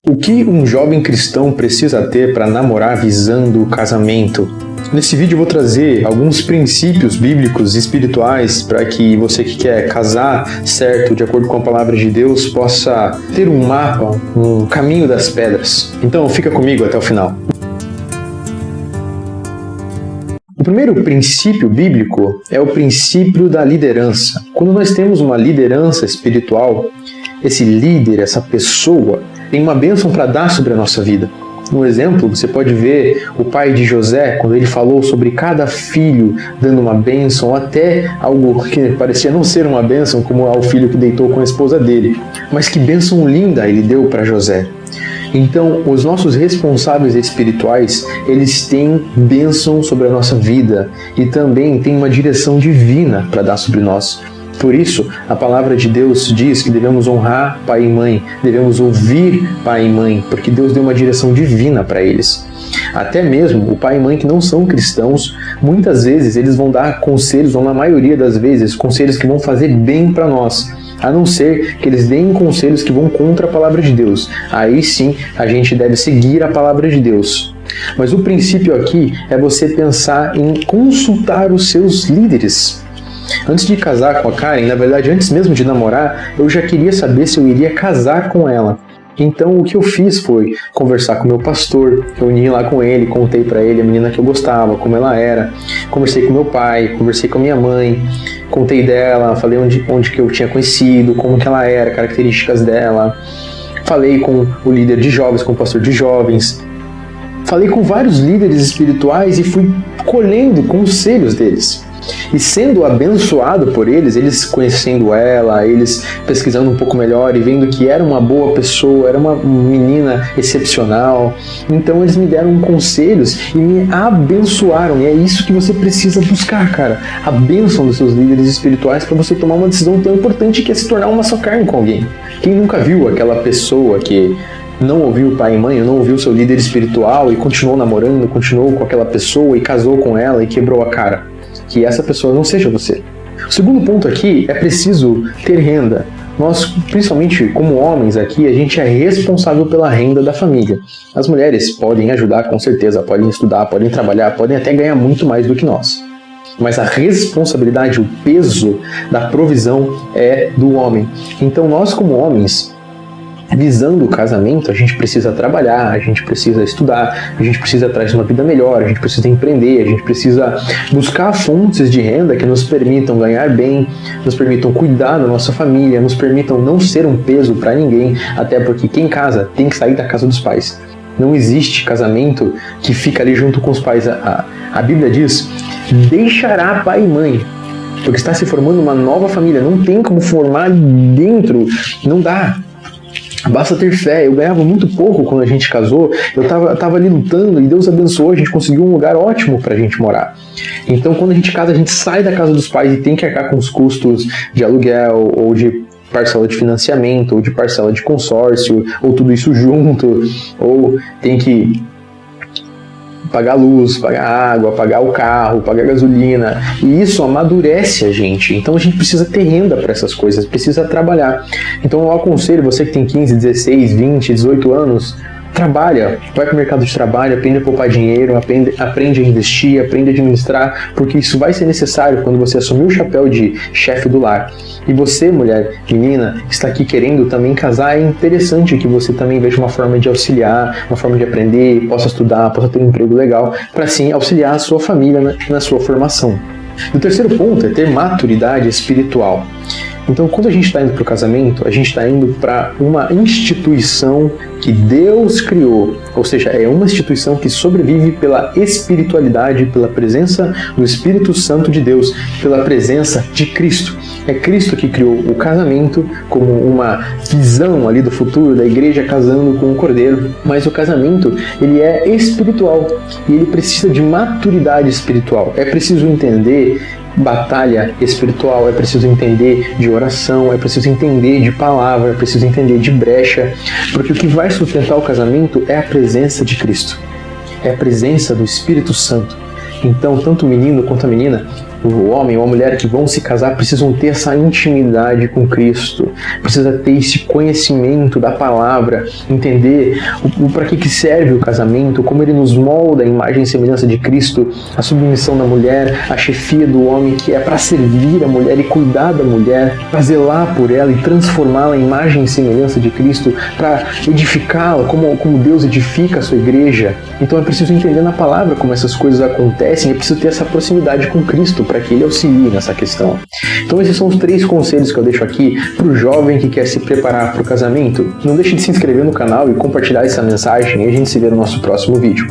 O que um jovem cristão precisa ter para namorar visando o casamento? Nesse vídeo eu vou trazer alguns princípios bíblicos e espirituais para que você que quer casar certo, de acordo com a palavra de Deus, possa ter um mapa, um caminho das pedras. Então fica comigo até o final. O primeiro princípio bíblico é o princípio da liderança. Quando nós temos uma liderança espiritual, esse líder, essa pessoa, tem uma bênção para dar sobre a nossa vida. Um exemplo, você pode ver o pai de José, quando ele falou sobre cada filho dando uma bênção, até algo que parecia não ser uma bênção, como ao filho que deitou com a esposa dele. Mas que bênção linda ele deu para José. Então, os nossos responsáveis espirituais, eles têm bênção sobre a nossa vida e também têm uma direção divina para dar sobre nós. Por isso, a palavra de Deus diz que devemos honrar pai e mãe, devemos ouvir pai e mãe, porque Deus deu uma direção divina para eles. Até mesmo o pai e mãe que não são cristãos, muitas vezes eles vão dar conselhos, ou na maioria das vezes, conselhos que vão fazer bem para nós, a não ser que eles deem conselhos que vão contra a palavra de Deus. Aí sim, a gente deve seguir a palavra de Deus. Mas o princípio aqui é você pensar em consultar os seus líderes. Antes de casar com a Karen, na verdade, antes mesmo de namorar, eu já queria saber se eu iria casar com ela. Então, o que eu fiz foi conversar com o meu pastor, reuni lá com ele, contei pra ele a menina que eu gostava, como ela era, conversei com meu pai, conversei com a minha mãe, contei dela, falei onde que eu tinha conhecido, como que ela era, características dela, falei com o líder de jovens, com o pastor de jovens, falei com vários líderes espirituais e fui colhendo conselhos deles. E sendo abençoado por eles conhecendo ela, eles pesquisando um pouco melhor e vendo que era uma boa pessoa, era uma menina excepcional, então eles me deram conselhos e me abençoaram. E é isso que você precisa buscar, cara, a bênção dos seus líderes espirituais para você tomar uma decisão tão importante que é se tornar uma só carne com alguém. Quem nunca viu aquela pessoa que não ouviu o pai e mãe, não ouviu seu líder espiritual e continuou namorando, continuou com aquela pessoa e casou com ela e quebrou a cara? Que essa pessoa não seja você. O segundo ponto aqui é preciso ter renda. Nós, principalmente como homens aqui, a gente é responsável pela renda da família. As mulheres podem ajudar com certeza, podem estudar, podem trabalhar, podem até ganhar muito mais do que nós. Mas a responsabilidade, o peso da provisão é do homem. Então nós como homens, visando o casamento, a gente precisa trabalhar, a gente precisa estudar, a gente precisa atrás de uma vida melhor, a gente precisa empreender, a gente precisa buscar fontes de renda que nos permitam ganhar bem, nos permitam cuidar da nossa família, nos permitam não ser um peso para ninguém, até porque quem casa tem que sair da casa dos pais. Não existe casamento que fica ali junto com os pais. A Bíblia diz, deixará pai e mãe, porque está se formando uma nova família, não tem como formar dentro, não dá. Basta ter fé. Eu ganhava muito pouco quando a gente casou, eu tava ali lutando e Deus abençoou, a gente conseguiu um lugar ótimo pra gente morar. Então quando a gente casa, a gente sai da casa dos pais e tem que arcar com os custos de aluguel, ou de parcela de financiamento, ou de parcela de consórcio, ou tudo isso junto, ou tem que pagar luz, pagar água, pagar o carro, pagar gasolina, e isso amadurece a gente. Então a gente precisa ter renda para essas coisas, precisa trabalhar. Então eu aconselho você que tem 15, 16, 20, 18 anos, trabalha, vai para o mercado de trabalho, aprende a poupar dinheiro, aprende a investir, aprende a administrar, porque isso vai ser necessário quando você assumir o chapéu de chefe do lar. E você, mulher, menina, está aqui querendo também casar, é interessante que você também veja uma forma de auxiliar, uma forma de aprender, possa estudar, possa ter um emprego legal, para assim auxiliar a sua família na sua formação. E o terceiro ponto é ter maturidade espiritual. Então, quando a gente está indo para o casamento, a gente está indo para uma instituição que Deus criou, ou seja, é uma instituição que sobrevive pela espiritualidade, pela presença do Espírito Santo de Deus, pela presença de Cristo. É Cristo que criou o casamento como uma visão ali do futuro da igreja casando com o Cordeiro, mas o casamento, ele é espiritual e ele precisa de maturidade espiritual. É preciso entender batalha espiritual, é preciso entender de oração, é preciso entender de palavra, é preciso entender de brecha, porque o que vai sustentar o casamento é a presença de Cristo, é a presença do Espírito Santo. Então, tanto o menino quanto a menina o homem ou a mulher que vão se casar precisam ter essa intimidade com Cristo, precisa ter esse conhecimento da palavra, entender para que serve o casamento, como ele nos molda a imagem e semelhança de Cristo, a submissão da mulher, a chefia do homem, que é para servir a mulher e cuidar da mulher, para zelar por ela e transformá-la em imagem e semelhança de Cristo, para edificá-la como Deus edifica a sua igreja. Então é preciso entender na palavra como essas coisas acontecem, é preciso ter essa proximidade com Cristo para que ele auxilie nessa questão. Então esses são os 3 conselhos que eu deixo aqui para o jovem que quer se preparar para o casamento. Não deixe de se inscrever no canal e compartilhar essa mensagem, e a gente se vê no nosso próximo vídeo.